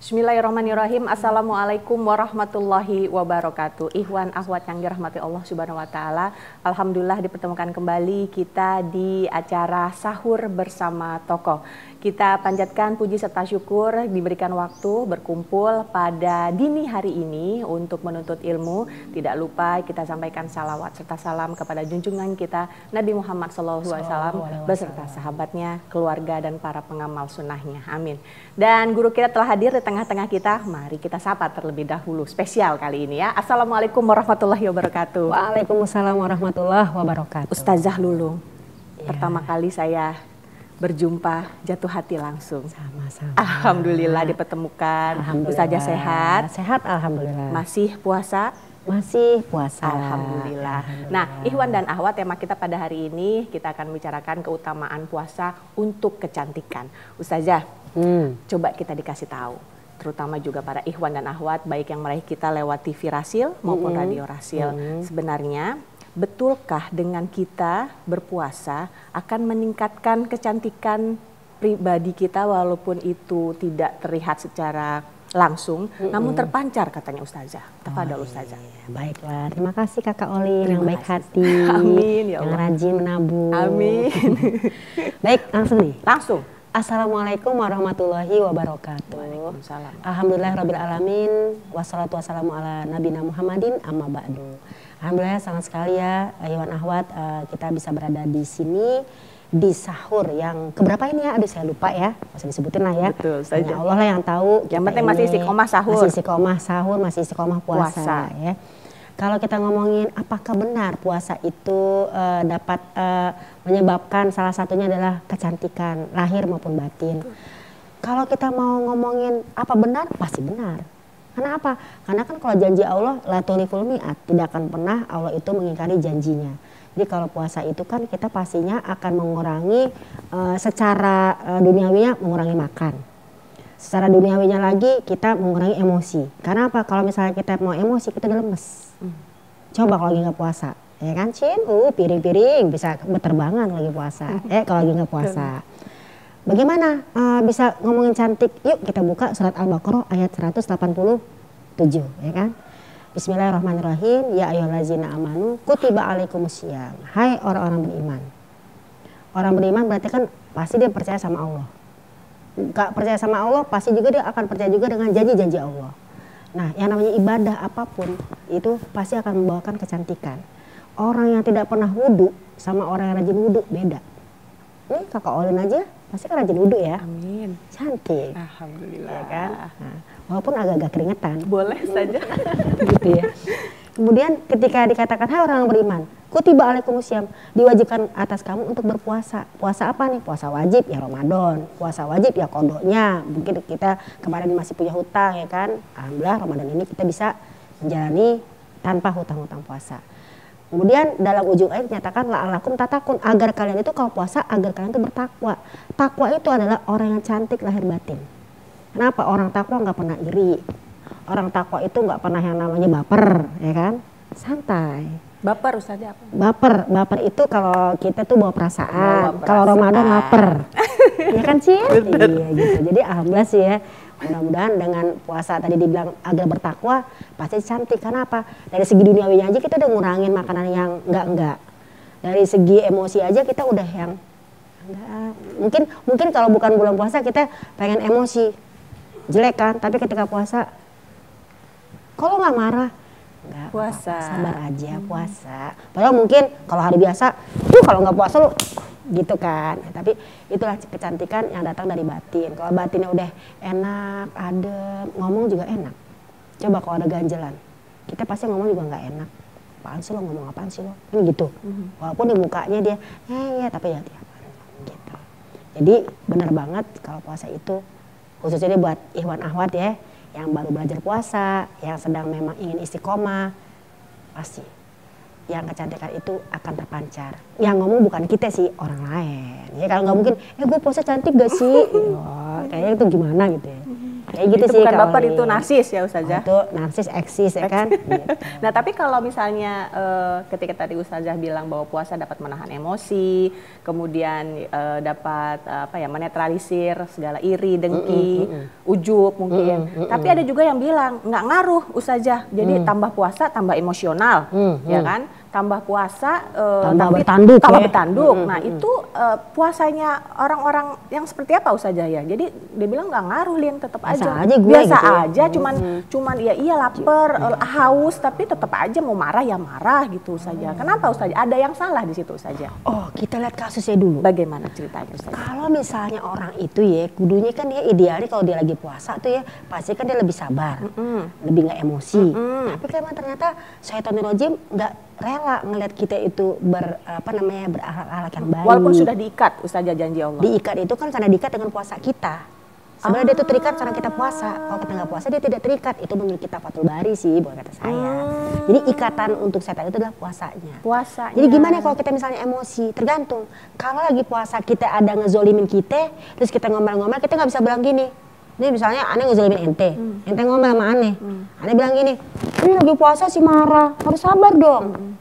Bismillahirrahmanirrahim. Assalamualaikum warahmatullahi wabarakatuh. Ikhwan akhwat yang dirahmati Allah Subhanahu wa taala. Alhamdulillah dipertemukan kembali kita di acara sahur bersama tokoh. Kita panjatkan puji serta syukur diberikan waktu berkumpul pada dini hari ini untuk menuntut ilmu. Tidak lupa kita sampaikan salawat serta salam kepada junjungan kita Nabi Muhammad SAW beserta sahabatnya, keluarga dan para pengamal sunnahnya. Amin. Dan guru kita telah hadir di tengah-tengah kita. Mari kita sapa terlebih dahulu, spesial kali ini ya. Assalamualaikum warahmatullahi wabarakatuh. Waalaikumsalam warahmatullahi wabarakatuh. Ustazah Lulung, pertama kali saya berjumpa jatuh hati langsung. Sama-sama. Alhamdulillah dipertemukan. Ustazah sehat? Sehat, alhamdulillah. Masih puasa? Masih puasa. Alhamdulillah. Nah, Ikhwan dan Ahwat, tema kita pada hari ini kita akan bicarakan keutamaan puasa untuk kecantikan. Ustazah, coba kita dikasih tahu, terutama juga para Ikhwan dan Ahwat, baik yang meraih kita lewat TV Rasil maupun Radio Rasil. Sebenarnya betulkah dengan kita berpuasa akan meningkatkan kecantikan pribadi kita walaupun itu tidak terlihat secara langsung, namun terpancar katanya Ustazah. Tafadhol Ustazah. Baiklah, terima kasih Kakak Olin yang baik hati. Amin ya Allah. Yang rajin menabung. Amin. Baik, langsung nih. Langsung. Assalamualaikum warahmatullahi wabarakatuh. Waalaikumsalam. Alhamdulillahirabbil alamin. Wassalatu wassalamu ala nabiyina Muhammadin amma ba'du. Alhamdulillah sangat sekali ya Ikhwan Ahwat, kita bisa berada di sini di sahur yang keberapa ini ya? Aduh saya lupa ya, masih disebutin lah ya. Betul saja. Ya Allah lah yang tahu. Yang penting masih istiqomah sahur. Masih istiqomah sahur, masih istiqomah puasa. Ya. Kalau kita ngomongin apakah benar puasa itu dapat menyebabkan salah satunya adalah kecantikan lahir maupun batin. Kalau kita mau ngomongin apa benar, pasti benar. Karena apa? Karena kan kalau janji Allah la tuliful mi'at, tidak akan pernah Allah itu mengingkari janjinya. Jadi kalau puasa itu kan kita pastinya akan mengurangi secara duniawinya mengurangi makan. Secara duniawinya lagi kita mengurangi emosi. Karena apa? Kalau misalnya kita mau emosi kita udah lemes. Coba kalau lagi nggak puasa, ya kan Cin? Piring-piring bisa berterbangan lagi puasa. Kalau lagi nggak puasa. Bagaimana bisa ngomongin cantik? Yuk kita buka surat Al-Baqarah ayat 187, ya kan? Bismillahirrahmanirrahim. Ya ayyuhallazina amanu kutiba alaikumusiyam. Hai orang-orang beriman. Orang beriman berarti kan pasti dia percaya sama Allah. Gak percaya sama Allah pasti juga dia akan percaya juga dengan janji-janji Allah. Nah, yang namanya ibadah apapun itu pasti akan membawakan kecantikan. Orang yang tidak pernah wudhu sama orang yang rajin wudhu beda. Ini Kakak Olin aja pasti kan rajin wudhu ya. Amin. Cantik. Alhamdulillah. Ya kan? Nah, walaupun agak-agak keringetan. Boleh saja. Gitu ya. Kemudian ketika dikatakan hai orang yang beriman, kutiba alaikumusiyam, diwajibkan atas kamu untuk berpuasa. Puasa apa nih? Puasa wajib ya Ramadan. Puasa wajib ya qadanya. Mungkin kita kemarin masih punya hutang ya kan. Alhamdulillah Ramadan ini kita bisa menjalani tanpa hutang-hutang puasa. Kemudian dalam ujung ayat dinyatakan la'alakum tatakun, agar kalian itu kalau puasa agar kalian itu bertakwa. Takwa itu adalah orang yang cantik lahir batin. Kenapa? Orang takwa nggak pernah iri. Orang takwa itu nggak pernah yang namanya baper, ya kan? Santai. Baper Ustazah apa? Baper itu kalau kita tuh bawa perasaan. Kalau Ramadan lapar. Ya kan sih? Iya gitu. Jadi alhamdulillah sih ya. Mudah-mudahan dengan puasa tadi dibilang agar bertakwa pasti cantik. Karena apa? Dari segi duniawinya aja kita udah ngurangin makanan yang enggak. Dari segi emosi aja kita udah yang enggak. Mungkin kalau bukan bulan puasa kita pengen emosi jelek kan, tapi ketika puasa kalau nggak marah nggak puasa, sabar aja puasa. Padahal mungkin kalau hari biasa kalau nggak puasa lu gitu kan, tapi itulah kecantikan yang datang dari batin. Kalau batinnya udah enak, adem, ngomong juga enak. Coba kalau ada ganjelan, kita pasti ngomong juga nggak enak. Apaan sih lo, ngomong apaan sih lo, kan gitu. Walaupun di mukanya dia ya tapi ya gitu. Jadi benar banget kalau puasa itu khususnya buat Ikhwan Ahwat ya, yang baru belajar puasa, yang sedang memang ingin istiqomah, pasti yang kecantikan itu akan terpancar. Yang ngomong bukan kita sih, orang lain. Ya kalau nggak mungkin, gue puasa cantik gak sih? Kayaknya itu gimana gitu ya. Kayak gitu itu sih. bukan baper, itu narsis ya Ustazah. Itu narsis eksis ya kan. Gitu. Nah tapi kalau misalnya ketika tadi Ustazah bilang bahwa puasa dapat menahan emosi, kemudian dapat menetralisir segala iri, dengki, ujub mungkin. Tapi ada juga yang bilang nggak ngaruh Ustazah. Jadi tambah puasa tambah emosional, ya kan? Tambah puasa tambah tapi bertanduk, bertanduk. Nah itu puasanya orang-orang yang seperti apa Ustazah ya? Jadi dia bilang nggak ngaruh, Lin, tetap aja biasa gitu aja, cuman ya iya lapar, haus, tapi tetap aja mau marah ya marah gitu saja. Kenapa Ustazah? Ada yang salah di situ saja? Oh, kita lihat kasusnya dulu. Bagaimana ceritanya Ustazah? Kalau misalnya orang itu ya, kudunya kan dia idealnya kalau dia lagi puasa tuh ya, pasti kan dia lebih sabar, lebih nggak emosi. Tapi kan ternyata syaitonir rajim nggak rela ngelihat kita itu berakhlak yang baik. Walaupun sudah diikat Ustazah janji Allah. Diikat itu kan karena diikat dengan puasa kita. Sebenarnya dia itu terikat karena kita puasa. Kalau kita nggak puasa dia tidak terikat. Itu menurut kita Fathul Bari sih, bukan kata saya. Jadi ikatan untuk setan itu adalah puasanya. Puasanya. Jadi gimana kalau kita misalnya emosi? Tergantung. Kalau lagi puasa kita ada ngezolimin kita, terus kita ngomel-ngomel, kita nggak bisa bilang gini. Ini misalnya aneh ngezolimin ente ngomel sama aneh. Aneh bilang gini, ini lagi puasa sih marah, harus sabar dong.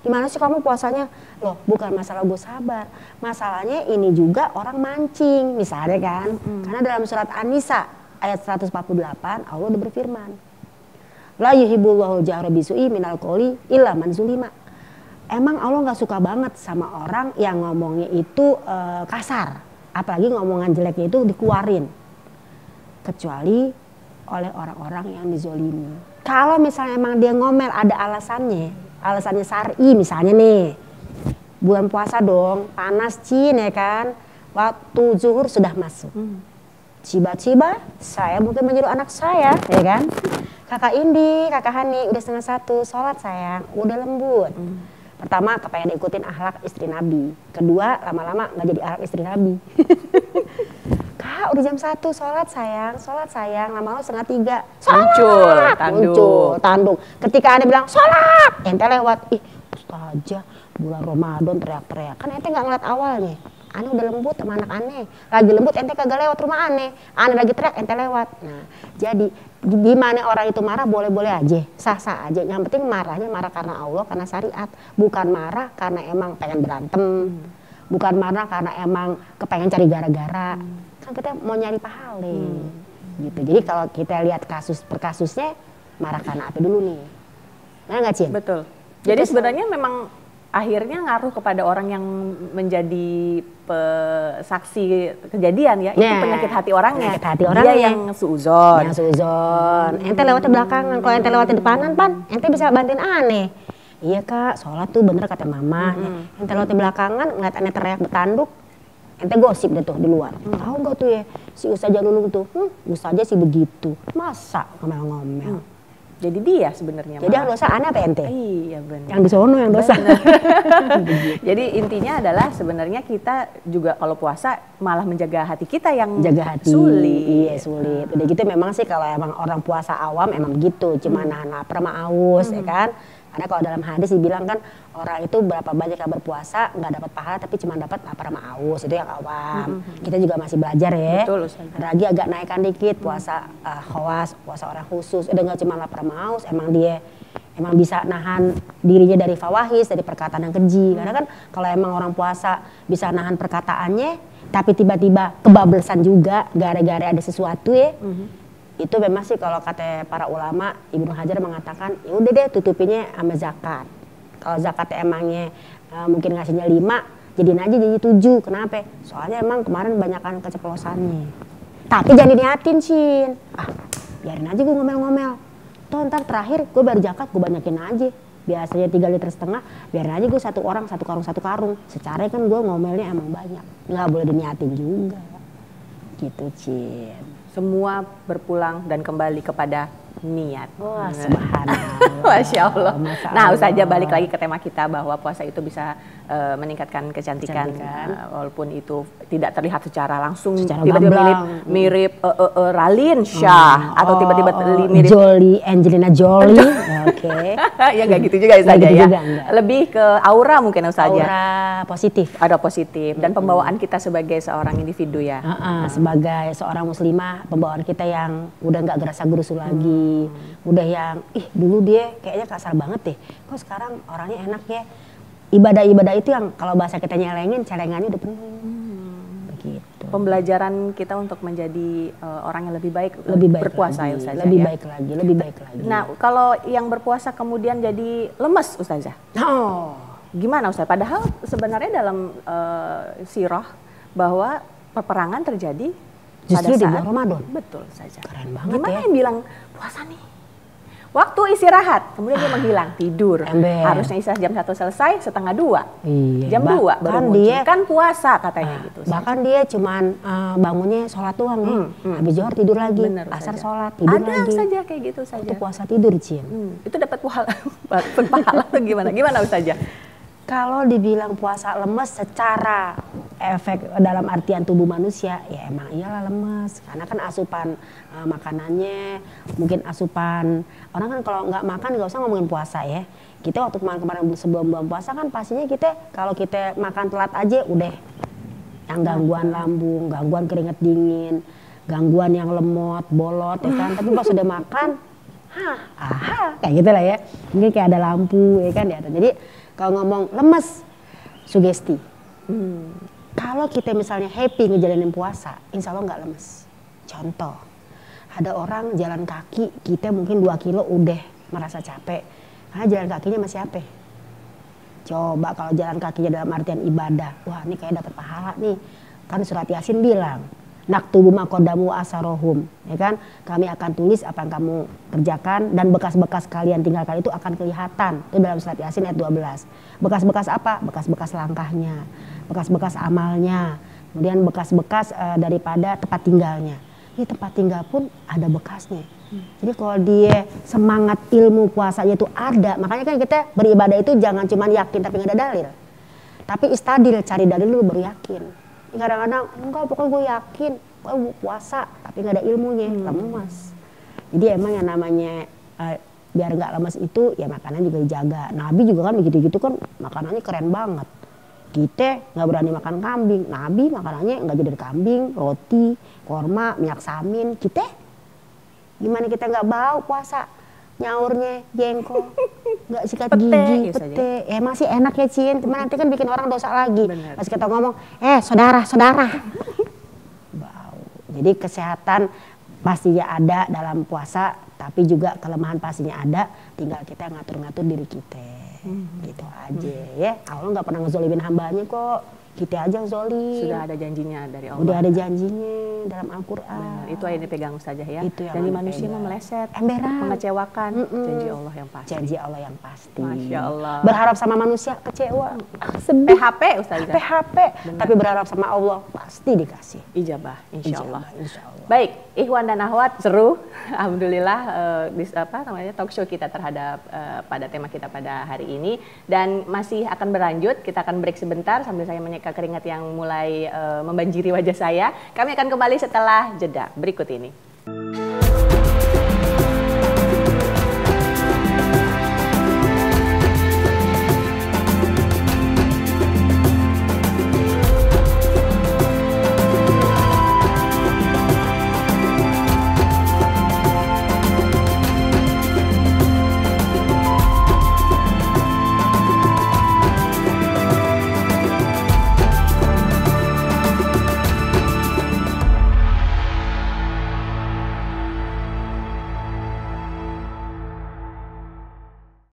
Gimana sih kamu puasanya? Loh, bukan masalah gue sabar. Masalahnya ini juga orang mancing, misalnya kan. Karena dalam surat An-Nisa ayat 148 Allah udah berfirman. La yuhibbullahu jahra bisu'i minal qawli illa man zulima. Emang Allah nggak suka banget sama orang yang ngomongnya itu kasar. Apalagi ngomongan jeleknya itu dikeluarin. Kecuali oleh orang-orang yang dizolimi. Kalau misalnya emang dia ngomel ada alasannya syar'i misalnya nih, bulan puasa dong, panas Cin ya kan, waktu zuhur sudah masuk. Ciba-ciba saya mungkin menyuruh anak saya ya kan, kakak Indi, kakak Hani udah 1:30 sholat sayang, udah lembut. Pertama kepengen ikutin akhlak istri Nabi, kedua lama-lama nggak jadi akhlak istri Nabi. Kak udah jam 1 sholat sayang, lama-lama 2:30 muncul tanduk. Ketika Anda bilang sholat, ente lewat, ih Ustazah bulan Ramadan teriak-teriak, kan ente nggak ngeliat awalnya. Ane udah lembut sama anak Ane, lagi lembut ente kagak lewat rumah Ane lagi teriak ente lewat. Nah jadi gimana orang itu marah boleh-boleh aja, sah-sah aja. Yang penting marahnya marah karena Allah, karena syariat, bukan marah karena emang pengen berantem, bukan marah karena emang kepengen cari gara-gara. Kan kita mau nyari pahala gitu. Jadi kalau kita lihat kasus per kasusnya, marah karena apa dulu nih? Nah nggak Cin? Betul. Jadi sebenarnya memang akhirnya ngaruh kepada orang yang menjadi saksi kejadian ya, itu penyakit hati orangnya. Penyakit hati orangnya. Dia yang suuzon. Yang suuzon. Ente lewatnya belakangan, kalau ente lewatnya depanan ente bisa bantuin aneh. Iya kak, sholat tuh bener kata mama. Ente lewatnya belakangan, ngeliat aneh teriak bertanduk, ente gosip deh tuh di luar. Tahu nggak tuh ya si Ustazah Lulung tuh, Ustazah sih begitu. Masa ngomel-ngomel. Jadi dia sebenarnya. Jadi yang dosa aneh apa ente? Iya benar. Yang di sono yang dosa. Jadi intinya adalah sebenarnya kita juga kalau puasa malah menjaga hati kita yang jaga hati. Sulit. Iya sulit. Udah gitu memang sih kalau emang orang puasa awam emang gitu, cuma nahan lapar sama aus ya kan. Karena kalau dalam hadis dibilang kan orang itu berapa banyak yang berpuasa nggak dapat pahala tapi cuma dapat lapar sama aus, itu yang awam. Kita juga masih belajar ya. Betul, Ustazah. Lagi agak naikkan dikit puasa khawas, puasa orang khusus. Udah nggak cuma lapar sama aus, emang dia emang bisa nahan dirinya dari fawahis, dari perkataan yang keji. Karena kan kalau emang orang puasa bisa nahan perkataannya, tapi tiba-tiba kebablasan juga gara-gara ada sesuatu ya. Itu memang sih kalau kata para ulama, Ibnu Hajar mengatakan ya udah deh tutupinnya sama zakat. Kalau zakatnya emangnya mungkin ngasihnya 5, jadiin aja jadi 7. Kenapa? Soalnya emang kemarin banyakan keceplosannya. Tapi jangan diniatin Cin. Biarin aja gue ngomel-ngomel. Toh ntar terakhir gue baru zakat gue banyakin aja. Biasanya 3,5 liter, biarin aja gue 1 orang 1 karung. Secara kan gue ngomelnya emang banyak. Nggak boleh diniatin juga. Gitu Cin. Semua berpulang dan kembali kepada niat. Wah, subhanallah. Masya Allah. Masya Nah, Allah. Ustazah balik lagi ke tema kita bahwa puasa itu bisa meningkatkan kecantikan. Walaupun itu tidak terlihat secara langsung, tiba-tiba mirip Ralin Shah atau tiba-tiba mirip Jolie, Angelina Jolie. Oke. Ya nggak gitu juga Ustazah ya. Lebih ke aura mungkin Ustazah. Aura positif. Ada positif dan pembawaan kita sebagai seorang individu ya. Sebagai seorang muslimah, pembawaan kita yang udah nggak gerasa gerusu lagi, udah yang dulu dia kayaknya kasar banget deh, kok sekarang orangnya enak ya. Ibadah-ibadah itu yang kalau bahasa kita nyelengin, celengannya udah penuh. Begitu. Pembelajaran kita untuk menjadi orang yang lebih baik berpuasa ya Ustazah. Lebih baik lagi. Nah, kalau yang berpuasa kemudian jadi lemes Ustazah. Gimana Ustazah? Padahal sebenarnya dalam sirah bahwa peperangan terjadi justru pada saat di bulan Ramadan. Betul saja. Keren banget. Gimana yang bilang puasa nih? Waktu istirahat, kemudian dia menghilang, tidur. Harusnya istirahat jam 1 selesai, setengah 2. Iya, jam 2 baru muncul. Kan puasa katanya gitu. Bahkan dia cuman bangunnya sholat doang habis zuhur tidur lagi, asar sholat, tidur lagi. Ada saja kayak gitu saja. Itu puasa tidur, Cin. Itu dapat pahala atau gimana? Gimana Ustazah? Kalau dibilang puasa lemes secara efek dalam artian tubuh manusia, ya emang iyalah lemes. Karena kan asupan makanannya, mungkin asupan, orang kan kalau nggak makan nggak usah ngomongin puasa ya. Kita waktu kemarin sebelum bulan puasa kan pastinya kita, kalau kita makan telat aja udah yang gangguan lambung, gangguan keringat dingin, gangguan yang lemot, bolot ya kan. Tapi pas sudah makan, kayak gitu lah ya. Mungkin kayak ada lampu ya kan ya. Jadi kalau ngomong lemes, sugesti. Kalau kita misalnya happy ngejalanin puasa, insya Allah nggak lemes. Contoh, ada orang jalan kaki, kita mungkin 2 kilo udah merasa capek. Karena jalan kakinya masih apa? Coba kalau jalan kakinya dalam artian ibadah, wah ini kayak dapat pahala nih. Kan surat Yasin bilang, naktubu maqaddamu asarohum, ya kan? Kami akan tulis apa yang kamu kerjakan dan bekas-bekas kalian tinggalkan itu akan kelihatan. Itu dalam surat Yasin ayat 12. Bekas-bekas apa? Bekas-bekas langkahnya, bekas-bekas amalnya, kemudian bekas-bekas daripada tempat tinggalnya. Ini tempat tinggal pun ada bekasnya. Jadi kalau dia semangat ilmu puasanya itu ada, makanya kan kita beribadah itu jangan cuma yakin tapi nggak ada dalil. Tapi istadil, cari dalil dulu baru yakin. Kadang-kadang enggak, pokoknya gue yakin gue puasa tapi nggak ada ilmunya, lemes. Jadi emang yang namanya biar nggak lemes itu ya makanan juga dijaga. Nabi juga kan begitu-gitu kan makanannya keren banget. Kita nggak berani makan kambing, Nabi makanannya nggak jadi kambing, roti, korma, minyak samin. Kita gimana kita nggak bau puasa? Nyaurnya jengkol, nggak sikat gigi, pete. Masih enak ya Cin, cuma nanti kan bikin orang dosa lagi. Bener. Pas kita ngomong, saudara. Bau. Jadi kesehatan pastinya ada dalam puasa, tapi juga kelemahan pastinya ada. Tinggal kita ngatur-ngatur diri kita, gitu aja ya. Allah nggak pernah ngezolimin hambanya kok. Kita aja zolim. Sudah ada janjinya dari Allah. Udah ada janjinya dalam Al-Quran. Itu yang dipegang Ustazah ya. Janji manusia mah meleset, emberan, mengecewakan. Janji Allah yang pasti. Janji Allah yang pasti. Masya Allah. Berharap sama manusia kecewa. PHP Ustazah. PHP. Tapi berharap sama Allah pasti dikasih. Ijabah, insya Allah. Allah. Baik, Ikhwan dan Akhwat, seru. Alhamdulillah talk show kita terhadap pada tema kita pada hari ini, dan masih akan berlanjut. Kita akan break sebentar sambil saya menyeka keringat yang mulai membanjiri wajah saya. Kami akan kembali setelah jeda berikut ini.